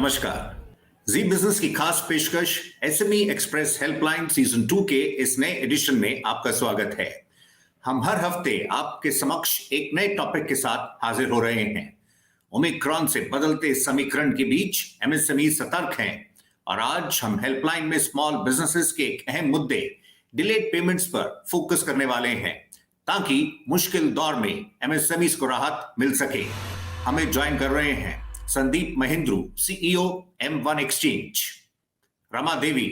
नमस्कार। जी बिजनेस की खास पेशकश एसएमई एक्सप्रेस हेल्पलाइन सीजन 2 के इस नए एडिशन में आपका स्वागत है। हम हर हफ्ते आपके समक्ष एक नए टॉपिक के साथ हाजिर हो रहे हैं। ओमिक्रॉन से बदलते समीकरण के बीच एमएसएमई सतर्क हैं और आज हम हेल्पलाइन में स्मॉल बिजनेसेस के एक अहम मुद्दे डिलेड पेमेंट्स पर फोकस करने वाले हैं ताकि मुश्किल दौर में एमएसएमईज को राहत मिल सके। हमें ज्वाइन कर रहे हैं Sandeep Mahendru, CEO M1 exchange, Rama Devi,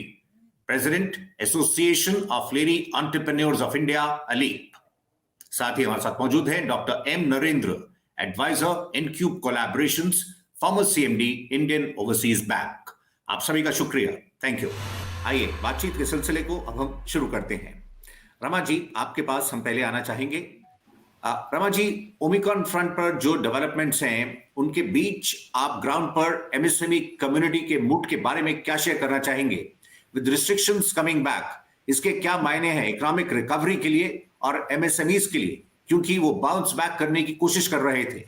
president Association of Lady Entrepreneurs of India ALEAP. साथ ही हमारे साथ मौजूद हैं doctor M Narendra, advisor Incube collaborations, former CMD Indian Overseas Bank. आप सभी का शुक्रिया, थैंक यू। आइए बातचीत के सिलसिले को अब हम शुरू करते हैं। रमा जी, आपके पास हम पहले आना चाहेंगे। रमा जी, ओमिक्रॉन फ्रंट पर जो डेवलपमेंट्स हैं उनके बीच आप ग्राउंड पर एमएसएमई कम्युनिटी के मूड के बारे में क्या शेयर करना चाहेंगे? विद रिस्ट्रिक्शंस कमिंग बैक, इसके क्या मायने हैं इकोनॉमिक रिकवरी के लिए और एमएसएमईज के लिए, क्योंकि वो बाउंस बैक करने की कोशिश कर रहे थे?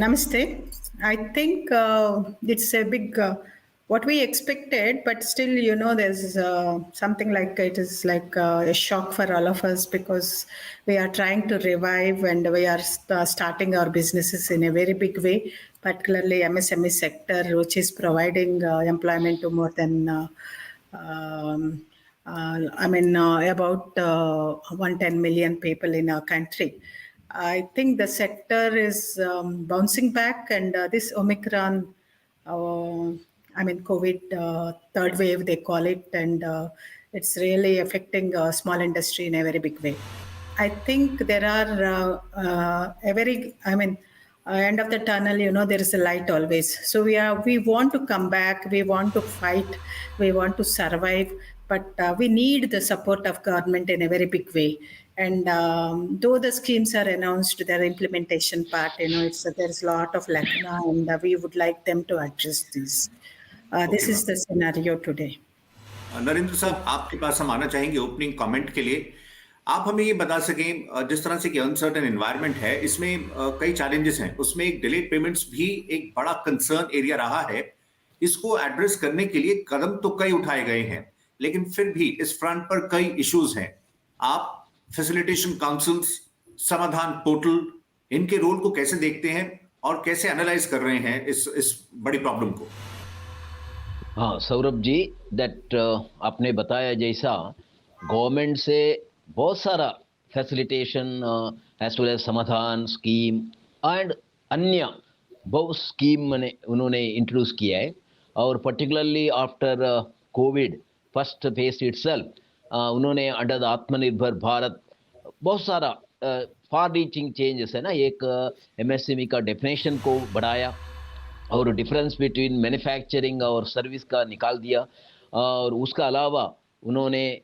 Namaste. I think it's a big what we expected, but still, there's something like it is like a shock for all of us because we are trying to revive and we are starting our businesses in a very big way, particularly MSME sector, which is providing employment to more than about 110 million people in our country. I think the sector is bouncing back, and this Omicron, COVID third wave, they call it, and it's really affecting small industry in a very big way. I think there are end of the tunnel, there is a light always. So we want to come back, we want to fight, we want to survive, but we need the support of government in a very big way. And though the schemes are announced, their implementation part, there's a lot of lacuna, and we would like them to address this. This is the scenario today. Narendra साहब, आपके पास हम आना चाहेंगे opening comment के लिए। आप हमें ये बता सकें, जिस तरह से कि अनसर्टेन एनवायरनमेंट है, इसमें कई चैलेंजेस हैं, उसमें एक डिलेड पेमेंट्स भी एक बड़ा कंसर्न एरिया रहा है। इसको एड्रेस करने के लिए कदम तो कई उठाए गए हैं, लेकिन फिर भी इस फ्रंट पर कई इश्यूज हैं। आप फैसिलिटेशन काउंसिल्स, समाधान पोर्टल, इनके रोल को कैसे देखते हैं और कैसे एनालाइज कर रहे हैं इस बड़ी प्रॉब्लम को? हाँ सौरभ जी, दैट आपने बताया जैसा गवर्नमेंट से बहुत सारा फैसिलिटेशन एज वेल एज समाधान स्कीम एंड अन्य बहुत स्कीम उन्होंने इंट्रोड्यूस किया है। और particularly after Covid first phase itself उन्होंने अंडर द आत्मनिर्भर भारत बहुत सारा फार रीचिंग चेंजेस है ना। एक एमएसएमई का डेफिनेशन को बढ़ाया और डिफरेंस बिटवीन मैन्युफैक्चरिंग और सर्विस का निकाल दिया। और उसका अलावा उन्होंने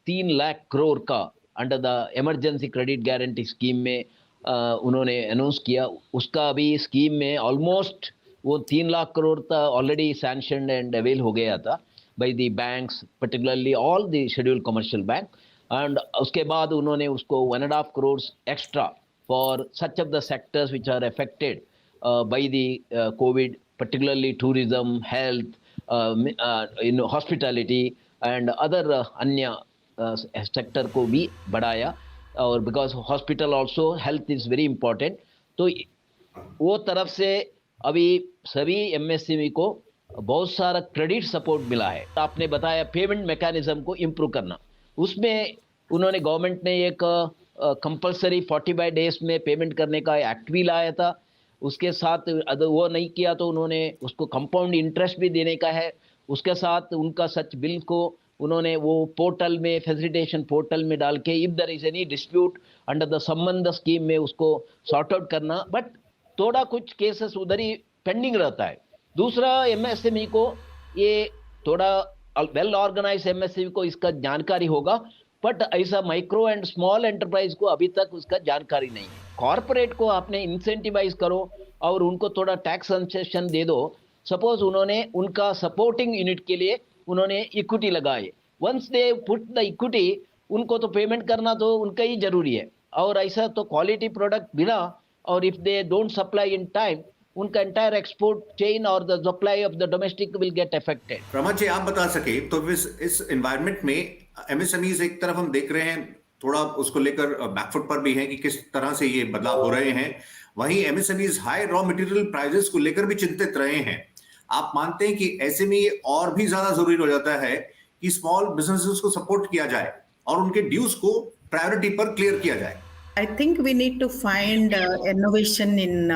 3 लाख करोड़ का under the emergency credit guarantee scheme में उन्होंने अनाउंस किया। उसका अभी स्कीम में ऑलमोस्ट वो 3 लाख करोड़ तक ऑलरेडी सैंक्शनड एंड अवेल हो गया था by the banks, particularly all the scheduled commercial bank. And उसके बाद उन्होंने उसको 1.5 crore extra for such of the sectors which are affected by the COVID, particularly tourism, health, hospitality and other अन्य sector को भी बढ़ाया। और because hospital also health is very important, तो वो तरफ से अभी सभी एमएसएमई को बहुत सारा क्रेडिट सपोर्ट मिला है। आपने बताया पेमेंट मैकेनिज्म को इम्प्रूव करना, उसमें उन्होंने गवर्नमेंट ने एक कंपलसरी 45 डेज में पेमेंट करने का एक्ट भी लाया था। उसके साथ अगर वो नहीं किया तो उन्होंने उसको कंपाउंड इंटरेस्ट भी देने का है। उसके साथ उनका सच बिल को उन्होंने वो पोर्टल में, फैसिलिटेशन पोर्टल में डाल के if there is any dispute under the Sambandh scheme में उसको सॉर्ट आउट करना। बट थोड़ा कुछ केसेस उधर ही पेंडिंग रहता है। दूसरा, एमएसएमई को ये थोड़ा वेल ऑर्गेनाइज एमएसएमई को इसका जानकारी होगा, बट ऐसा माइक्रो एंड स्मॉल एंटरप्राइज को अभी तक उसका जानकारी नहीं है। कॉर्पोरेट को आपने इंसेंटिवाइज करो और उनको थोड़ा टैक्स कंसेशन दे दो। सपोज उन्होंने उनका सपोर्टिंग यूनिट के लिए उन्होंने इक्विटी लगाए, once they put the equity, उनको तो पेमेंट करना तो उनका ही जरूरी है। और ऐसा तो क्वालिटी प्रोडक्ट बिना, और if they don't supply in time उनका एंटायर एक्सपोर्ट चेन और the supply of the domestic will get affected. Pramod ji, आप बता सके तो इस एनवायरनमेंट में एमएसएमईज एक तरफ हम देख रहे हैं थोड़ा उसको लेकर बैकफुट पर भी है कि किस तरह से ये बदलाव हो रहे हैं, वहीं MSMEs high raw material prices को लेकर भी चिंतित रहे हैं। आप मानते हैं कि ऐसे में ये और भी ज्यादा जरूरी हो जाता है कि स्मॉल बिजनेसेस को सपोर्ट किया जाए और उनके ड्यूज को प्रायोरिटी पर क्लियर किया जाए? I think we need to find innovation in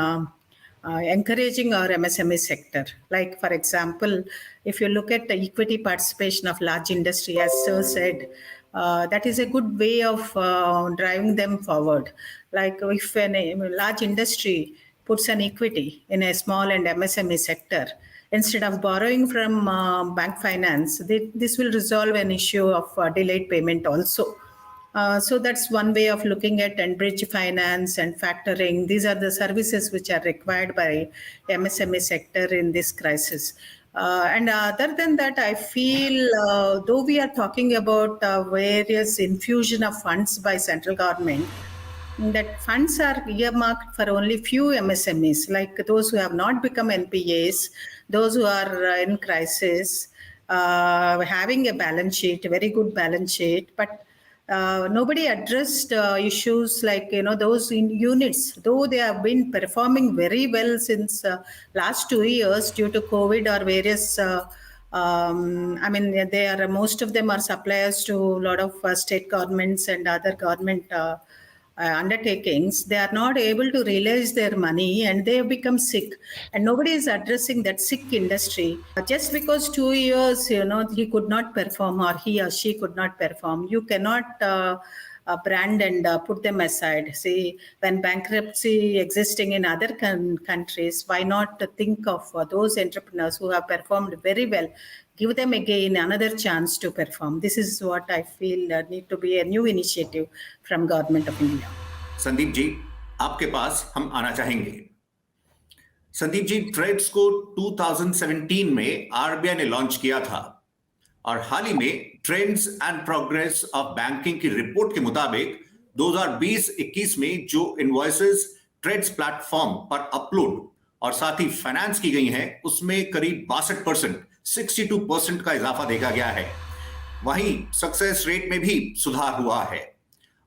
encouraging our MSME sector. Like, for example, if you look at the equity participation of large industry, as Sir said, that is a good way of driving them forward. Like, if a large industry puts an equity in a small and MSME sector, instead of borrowing from bank finance, this will resolve an issue of delayed payment also. So that's one way of looking at, and bridge finance and factoring. These are the services which are required by MSME sector in this crisis. And other than that, I feel though we are talking about various infusion of funds by central government, that funds are earmarked for only few MSMEs, like those who have not become NPAs, those who are in crisis, having a balance sheet, very good balance sheet, but nobody addressed issues like, those in units, though they have been performing very well since last 2 years due to COVID or various they are, most of them are suppliers to a lot of state governments and other government undertakings. They are not able to realize their money and they have become sick, and nobody is addressing that sick industry. Just because 2 years, he could not perform or he or she could not perform, you cannot brand and put them aside. See, when bankruptcy existing in other countries, why not think of those entrepreneurs who have performed very well, give them again another chance to perform. This is what I feel need to be a new initiative from Government of India. Sandeep ji, आपके पास हम आना चाहेंगे। Sandeep ji, trades को 2017 में RBI ने launch किया था और हाल ही में trends and progress of banking की रिपोर्ट के मुताबिक 2020-21 में जो इनवॉइसेस ट्रेड्स प्लेटफॉर्म पर अपलोड और साथ ही फाइनेंस की गई हैं, उसमें करीब 62%, 62% का इजाफा देखा गया है। वहीं सक्सेस रेट में भी सुधार हुआ है।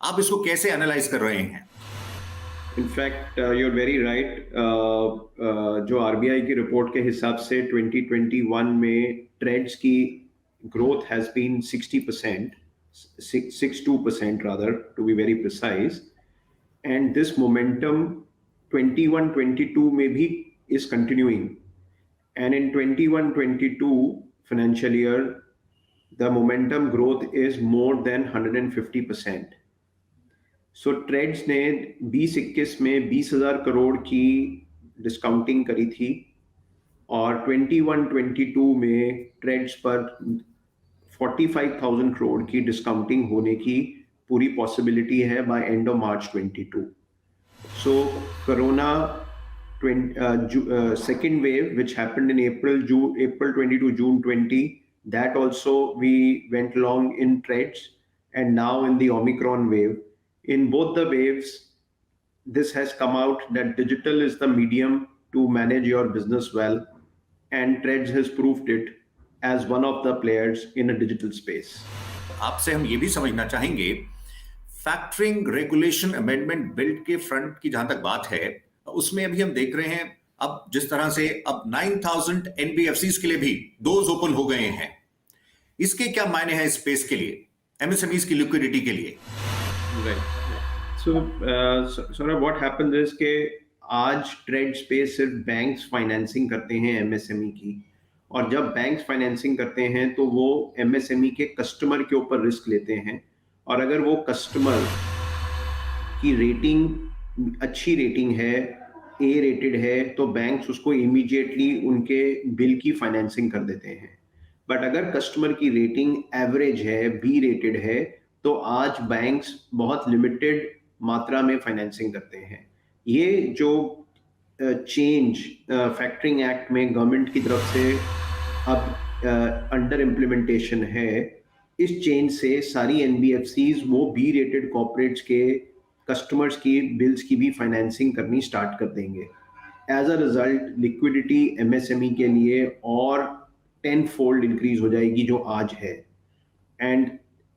आप इसको कैसे एनालाइज कर रहे हैं? In fact you are very right. जो आरबीआई की रिपोर्ट के हिसाब से 2021 में ट्रेड्स की growth has been 60%, 62% rather, to be very precise, and this momentum 21-22 में भी is continuing, and in 21-22 financial year the momentum growth is more than 150%. So trades ने 2021 में 20,000 करोड़ की डिस्काउंटिंग करी थी और 21-22 में ट्रेड्स पर 45,000 करोड़ की डिस्काउंटिंग होने की पूरी पॉसिबिलिटी है by end of March 22. So corona second wave which happened in April 22, June 20, that also we went long in trades, and now in the Omicron wave. In both the waves, this has come out that digital is the medium to manage your business well, and Trades has proved it as one of the players in a digital space. आपसे हम ये भी समझना चाहेंगे, factoring regulation amendment bill के front की जहां तक बात है, उसमें अभी हम देख रहे हैं अब जिस तरह से अब 9,000 एनबीएफसीज के लिए भी डोर्स ओपन हो गए हैं। इसके क्या मायने हैं स्पेस के लिए, एमएसएमईज की लिक्विडिटी के लिए? Right. So what happens is कि आज ट्रेड स्पेस सिर्फ बैंक्स फाइनेंसिंग करते हैं एमएसएमई की, और जब बैंक्स फाइनेंसिंग करते हैं तो वो एमएसएमई के कस्टमर के ऊपर रिस्क लेते हैं, और अगर वो कस्टमर की रेटिंग अच्छी रेटिंग है, ए रेटेड है, तो बैंक्स उसको इमीडिएटली उनके बिल की फाइनेंसिंग कर देते हैं। बट अगर कस्टमर की रेटिंग एवरेज है, बी रेटेड है, तो आज बैंक्स बहुत लिमिटेड मात्रा में फाइनेंसिंग करते हैं। ये जो चेंज फैक्टरिंग एक्ट में गवर्नमेंट की तरफ से अब अंडर इम्प्लीमेंटेशन है, इस चेंज से सारी एनबीएफसीज वो बी रेटेड कॉर्पोरेट्स के कस्टमर्स की बिल्स की भी फाइनेंसिंग करनी स्टार्ट कर देंगे। As a result liquidity MSME के लिए और 10 फोल्ड इंक्रीज हो जाएगी जो आज है. And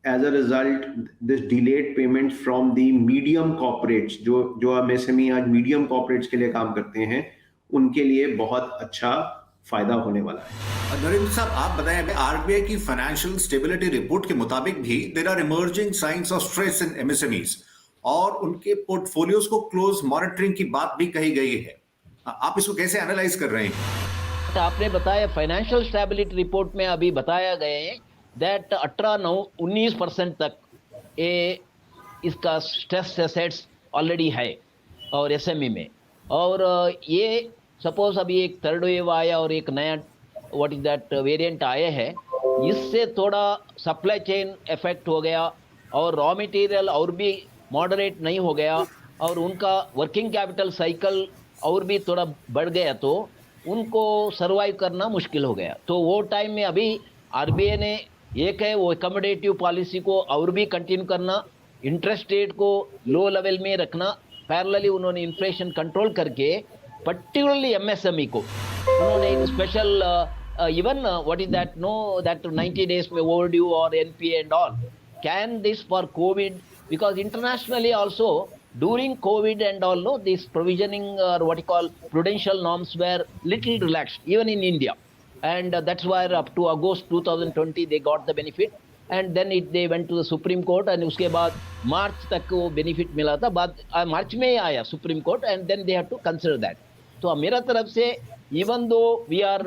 as a result this delayed payment from the medium corporates, जो एमएसएमई आज मीडियम कॉर्पोरेट्स के लिए काम करते हैं, उनके लिए बहुत अच्छा फायदा होने वाला है. नरेंद्र साहब, आप बताएं, आरबीआई की फाइनेंशियल स्टेबिलिटी रिपोर्ट के मुताबिक भी there are emerging signs of stress in MSMEs और उनके पोर्टफोलियोज को क्लोज मॉनिटरिंग की बात भी कही गई है. आप इसको कैसे एनालाइज कर रहे हैं? आपने बताया फाइनेंशियल स्टेबिलिटी रिपोर्ट में अभी बताया गया है दैट 18-19% तक ये इसका स्ट्रेस एसेट्स ऑलरेडी है और एसएमई में. और ये सपोज अभी एक थर्ड वेव आया और एक नया व्हाट इज दैट वेरिएंट आए हैं, इससे थोड़ा सप्लाई चेन इफेक्ट हो गया और रॉ मटेरियल और भी मॉडरेट नहीं हो गया और उनका वर्किंग कैपिटल साइकिल और भी थोड़ा बढ़ गया तो उनको सर्वाइव करना मुश्किल हो गया. तो वो टाइम में अभी आरबीआई ने एक है वो अकोमोडेटिव पॉलिसी को और भी कंटिन्यू करना, इंटरेस्ट रेट को लो लेवल में रखना, पैरेलली उन्होंने इन्फ्लेशन कंट्रोल करके पर्टिकुलरली एमएसएमई को उन्होंने special even what is that know that 90 days में ओवरड्यू और NPA and all can this for Covid because internationally also during COVID and all, no, this provisioning or what you call prudential norms were little relaxed even in India, and that's why up to August 2020 they got the benefit, and then they went to the Supreme Court and उसके बाद मार्च तक वो benefit मिला था. बाद मार्च में आया Supreme Court and then they have to consider that. तो मेरा तरफ से even though we are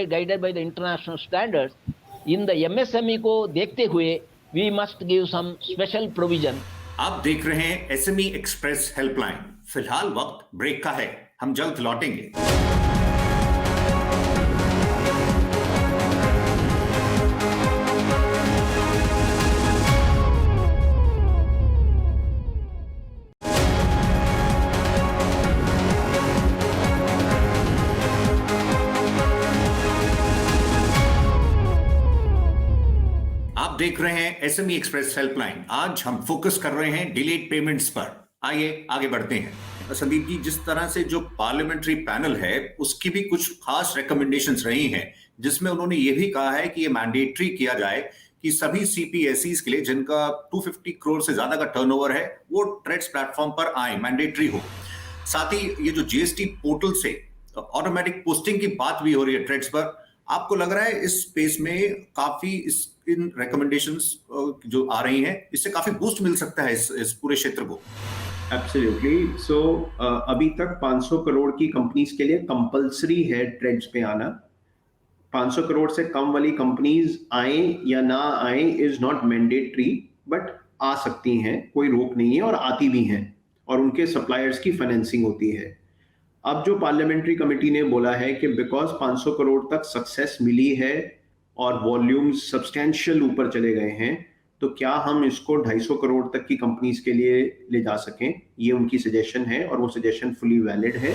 guided by the international standards, in the MSME को देखते हुए we must give some special provision. आप देख रहे हैं एसएमई एक्सप्रेस हेल्पलाइन. फिलहाल वक्त ब्रेक का है, हम जल्द लौटेंगे. आप देख रहे हैं एसएमई एक्सप्रेस हेल्पलाइन. आज हम फोकस कर रहे हैं डिलेड पेमेंट्स पर. आइए आगे बढ़ते हैं. संदीप जी, जिस तरह से जो पार्लियामेंट्री पैनल है उसकी भी कुछ खास रिकमेंडेशंस रही हैं, जिसमें उन्होंने ये भी कहा है कि ये मैंडेटरी किया जाए कि सभी सीपीएसईज के लिए जिनका 250 करोड़ से ज्यादा का टर्नओवर है वो ट्रेड्स प्लेटफॉर्म पर आए, मैंडेटरी हो. साथ ही ये जो जीएसटी पोर्टल से ऑटोमेटिक पोस्टिंग की बात भी हो रही है ट्रेड्स पर. आपको लग रहा है इस स्पेस में काफी इन रिकमेंडेशंस जो आ रही हैं इससे काफी बूस्ट मिल सकता है इस पूरे क्षेत्र को? एब्सोल्युटली. सो अभी तक 500 करोड़ की कंपनीज के लिए कंपलसरी है ट्रेड्स पे आना. 500 करोड़ से कम वाली कंपनीज आए या ना आए इज नॉट मैंडेटरी, बट आ सकती हैं, कोई रोक नहीं है और आती भी हैं और उनके सप्लायर्स की फाइनेंसिंग होती है. अब जो पार्लियामेंट्री कमेटी ने बोला है कि बिकॉज 500 करोड़ तक सक्सेस मिली है और वॉल्यूम्स सब्सटैंशियल ऊपर चले गए हैं, तो क्या हम इसको 250 करोड़ तक की कंपनीज के लिए ले जा सकें. ये उनकी सजेशन है और वो सजेशन फुली वैलिड है.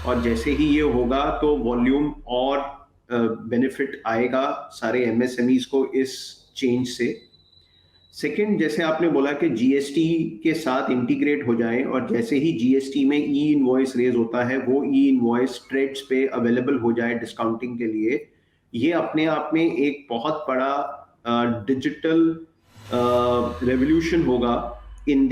और जैसे ही ये होगा तो वॉल्यूम और बेनिफिट आएगा सारे एमएसएमईज को इस चेंज से. सेकंड, जैसे आपने बोला कि जीएसटी के साथ इंटीग्रेट हो जाए और जैसे ही जीएसटी में ई इनवॉइस रेज होता है वो ई इनवॉइस ट्रेड्स पे अवेलेबल हो जाए डिस्काउंटिंग के लिए, ये अपने आप में एक बहुत बड़ा डिजिटल रेवोल्यूशन होगा in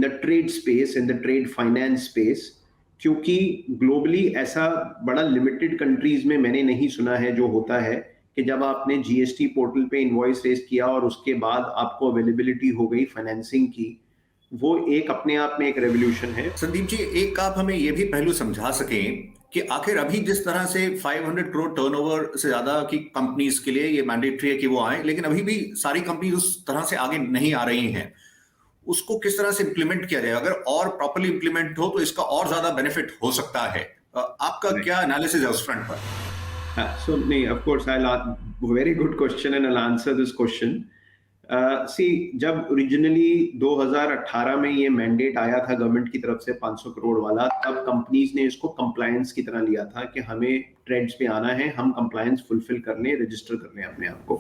the trade space, in the trade finance space. क्योंकि ग्लोबली ऐसा बड़ा लिमिटेड कंट्रीज में मैंने नहीं सुना है जो होता है कि जब आपने जीएसटी पोर्टल पे इनवॉइस रेज किया और उसके बाद आपको अवेलेबिलिटी हो गई फाइनेंसिंग की, वो एक अपने आप में एक रेवोल्यूशन है. संदीप जी, एक आप हमें ये भी पहलू समझा सकें कि आखिर अभी जिस तरह से 500 करोड़ टर्नओवर से ज्यादा की कंपनीज के लिए ये मैंडेटरी है कि वो आए, लेकिन अभी भी सारी कंपनी उस तरह से आगे नहीं आ रही हैं, उसको किस तरह से इंप्लीमेंट किया जाए? अगर और प्रॉपर्ली इंप्लीमेंट हो तो इसका और ज्यादा बेनिफिट हो सकता है. आपका क्या एनालिसिस है उस फ्रंट पर? So, of course, very good question and I'll answer this question. See, जब ओरिजिनली 2018 में ये मैंडेट आया था गवर्नमेंट की तरफ से 500 करोड़ वाला, तब कंपनीज ने इसको कंप्लायंस की तरह लिया था कि हमें ट्रेड्स पे आना है, हम कंप्लायंस फुलफिल कर लें, रजिस्टर कर लें अपने आप को.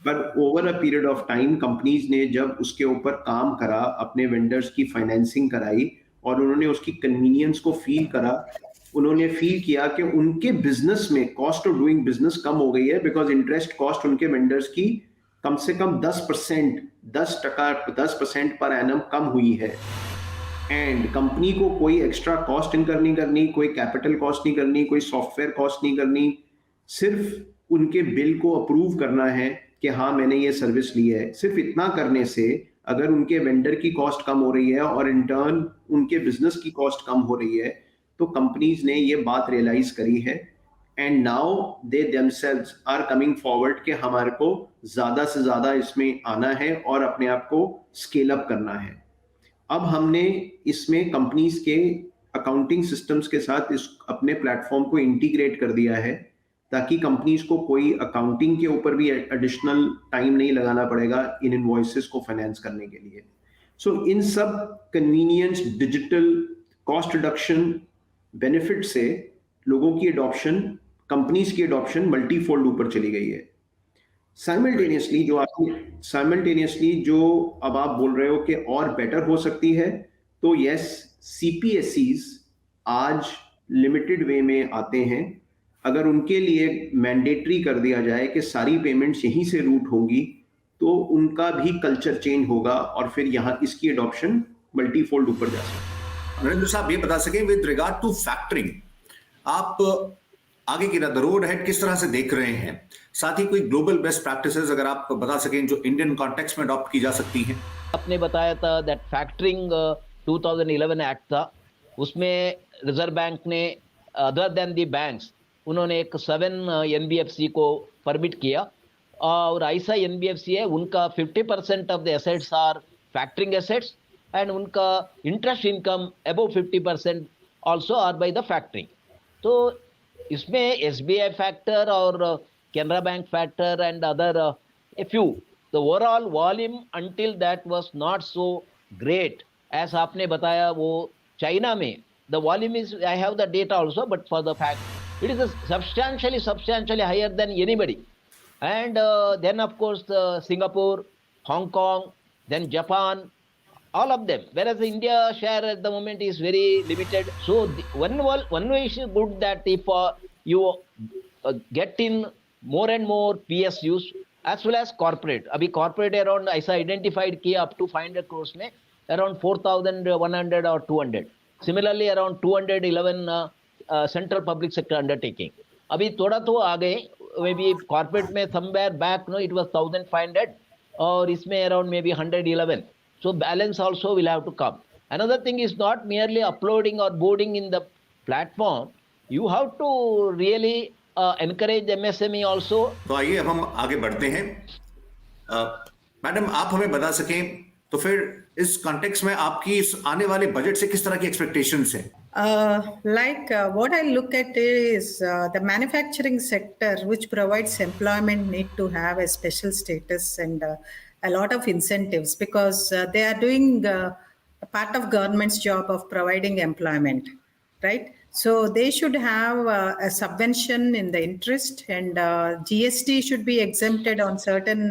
पर over a period of time companies ने जब उसके ऊपर काम करा, अपने वेंडर्स की फाइनेंसिंग कराई और उन्होंने उसकी कन्वीनियंस को फील करा, उन्होंने फील किया कि उनके बिजनेस में कॉस्ट ऑफ डूइंग बिजनेस कम हो गई है, बिकॉज इंटरेस्ट कॉस्ट उनके वेंडर्स की कम से कम 10%, 10% पर एनम कम हुई है। एंड कंपनी को कोई एक्स्ट्रा कॉस्ट इनकर नहीं करनी, कोई कैपिटल कॉस्ट नहीं करनी, कोई सॉफ्टवेयर कॉस्ट नहीं करनी, सिर्फ उनके बिल को अप्रूव करना है कि हाँ मैंने ये सर्विस ली है। सिर्फ इतना करने से अगर उनके वेंडर की कॉस्ट कम हो रही है और इन टर्न उनके बिजनेस की कॉस्ट कम हो रही है, तो कंपनीज ने ये बात रियलाइज करी है and now they themselves are coming forward कि हमारे को ज्यादा से ज्यादा इसमें आना है और अपने आप को स्केल अप करना है। अब हमने इसमें कंपनीज के अकाउंटिंग सिस्टम्स के साथ इस अपने प्लेटफॉर्म को इंटीग्रेट कर दिया है, ताकि कंपनीज को कोई अकाउंटिंग के ऊपर भी एडिशनल टाइम नहीं लगाना पड़ेगा इन इनवॉइसेस को फाइनेंस करने के लिए। सो इन सब convenience, digital, cost reduction, benefit से लोगों की एडॉप्शन, कंपनीज की एडॉप्शन मल्टीफोल्ड ऊपर चली गई है। साइमल्टेनियसली जो अब आप बोल रहे हो कि और बेटर हो सकती है, तो यस, सीपीएसईज आज लिमिटेड वे में आते हैं। अगर उनके लिए मैंडेटरी कर दिया जाए कि सारी पेमेंट्स यहीं से रूट होंगी, तो उनका भी कल्चर चेंज होगा और फिर यहाँ इसकी एडॉप्शन मल्टीफोल्ड ऊपर जा सकती है। नरेंद्र साहब, ये बता सकें विद रिगार्ड टू फैक्टरिंग, आप आगे की द रोड हेड किस तरह से देख रहे हैं? साथ ही कोई ग्लोबल बेस्ट प्रैक्टिसेस अगर आप बता सकें जो इंडियन कॉन्टेक्स्ट में अडॉप्ट की जा सकती हैं। आपने बताया था दैट फैक्टरिंग 2011 एक्ट था, उसमें रिजर्व बैंक ने अदर देन दी बैंक्स उन्होंने एक 7 एनबीएफसी को परमिट किया, और ऐसा एनबीएफसी है उनका 50% of the assets are factoring assets and उनका interest income above 50% also are by the factoring. तो इसमें एसबीआई फैक्टर और Canara Bank factor and other a few, the overall volume until that was not so great as आपने बताया। वो China में the volume is, I have the data also, but for the fact it is substantially higher than anybody. And then of course Singapore, Hong Kong, then Japan, all of them, whereas the India share at the moment is very limited. So one way is good that if you get in more and more PSUs as well as corporate, abhi corporate around aisa identified kiya up to 500 crores mein around 4,100 or 200, similarly around 211 central public sector undertaking. अभी थोड़ा तो आ गए, may be corporate में somewhere back no it was 1500 और इसमें around may be 111, so balance also will have to come. Another thing is not merely uploading और boarding in the platform, you have to really encourage MSME also. तो आइए अब हम आगे बढ़ते हैं। मैडम, आप हमें बता सकें तो फिर इस कॉन्टेक्स्ट में आपकी इस आने वाले बजट से किस तरह की एक्सपेक्टेशंस हैं? What I look at is the manufacturing sector, which provides employment, need to have a special status and a lot of incentives, because they are doing a part of government's job of providing employment, right? So they should have a subvention in the interest, and GST should be exempted on certain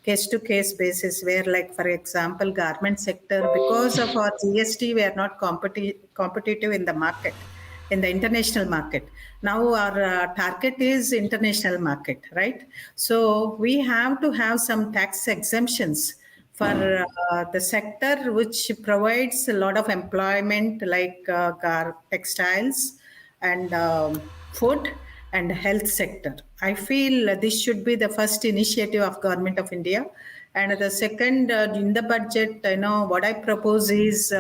case-to-case basis, where, like, for example, garment sector, because of our GST, we are not competitive in the market, in the international market. Now our target is international market, right? So we have to have some tax exemptions for the sector which provides a lot of employment, like textiles and food and health sector. I feel this should be the first initiative of Government of India. And the second, in the budget, what I propose is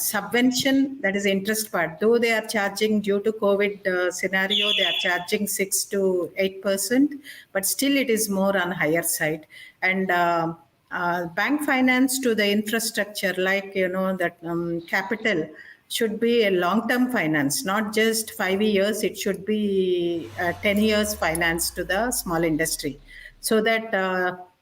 subvention, that is interest part. Though they are charging, due to COVID scenario, they are charging 6 to 8%, but still it is more on higher side. And bank finance to the infrastructure, like, that capital should be a long-term finance, not just 5 years. It should be 10 years finance to the small industry, so that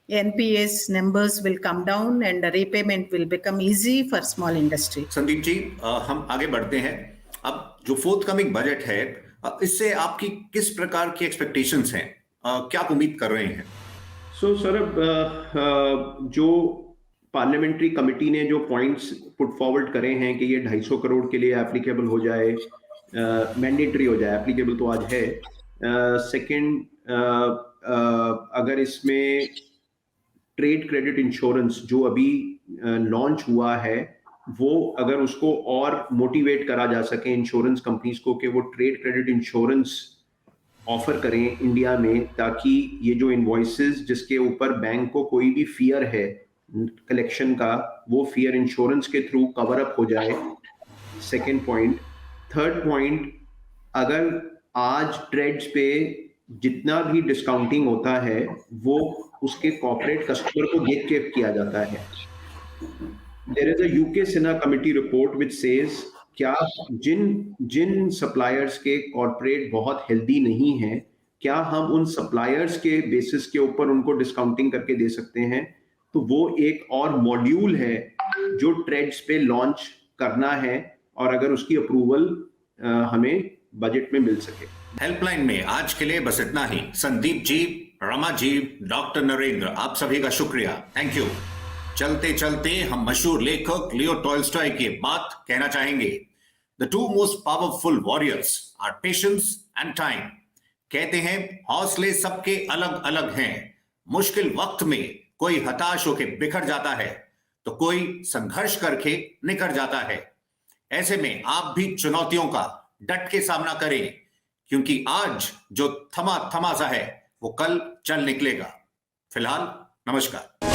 NPS numbers will come down and the repayment will become easy for small industry. Sandeep ji, हम आगे बढ़ते हैं। अब जो fourth coming budget है, इससे आपकी किस प्रकार की एक्सपेक्टेशंस हैं? क्या उम्मीद कर रहे हैं? सो सर, जो पार्लियामेंट्री कमेटी ने जो पॉइंट्स पुट फॉरवर्ड करे हैं कि ये 250 करोड़ के लिए एप्लीकेबल हो जाए, मैंडेटरी हो जाए, एप्लीकेबल तो आज है। सेकंड, अगर इसमें ट्रेड क्रेडिट इंश्योरेंस जो अभी लॉन्च हुआ है, वो अगर उसको और मोटिवेट करा जा सके इंश्योरेंस कंपनीज को कि वो ट्रेड क्रेडिट इंश्योरेंस ऑफर करें इंडिया में, ताकि ये जो इनवॉइसेस जिसके ऊपर बैंक को कोई भी फियर है कलेक्शन का, वो फियर इंश्योरेंस के थ्रू कवर अप हो जाए। Second point. थर्ड पॉइंट, अगर आज ट्रेड्स पे जितना भी डिस्काउंटिंग होता है वो उसके कॉर्पोरेट कस्टमर को देख के किया जाता है। There is a UK Sinha committee report which says क्या जिन सप्लायर्स के कॉर्पोरेट बहुत हेल्दी नहीं है, क्या हम उन सप्लायर्स के बेसिस के ऊपर उनको डिस्काउंटिंग करके दे सकते हैं? तो वो एक और मॉड्यूल है जो ट्रेड्स पे लॉन्च करना है, और अगर उसकी अप्रूवल हमें बजट में मिल सके। हेल्पलाइन में आज के लिए बस इतना ही। संदीप जी, रमा जी, डॉक्टर नरेंद्र, आप सभी का शुक्रिया, थैंक यू। चलते चलते हम मशहूर लेखक लियो टॉल्स्टॉय की बात कहना चाहेंगे, the two most powerful warriors are patience and time. कहते हैं हौसले सबके अलग अलग हैं। मुश्किल वक्त में कोई हताश होकर बिखर जाता है तो कोई संघर्ष करके निकल जाता है। ऐसे में आप भी चुनौतियों का डट के सामना करें, क्योंकि आज जो थमा सा है वो कल चल निकलेगा। फिलहाल नमस्कार।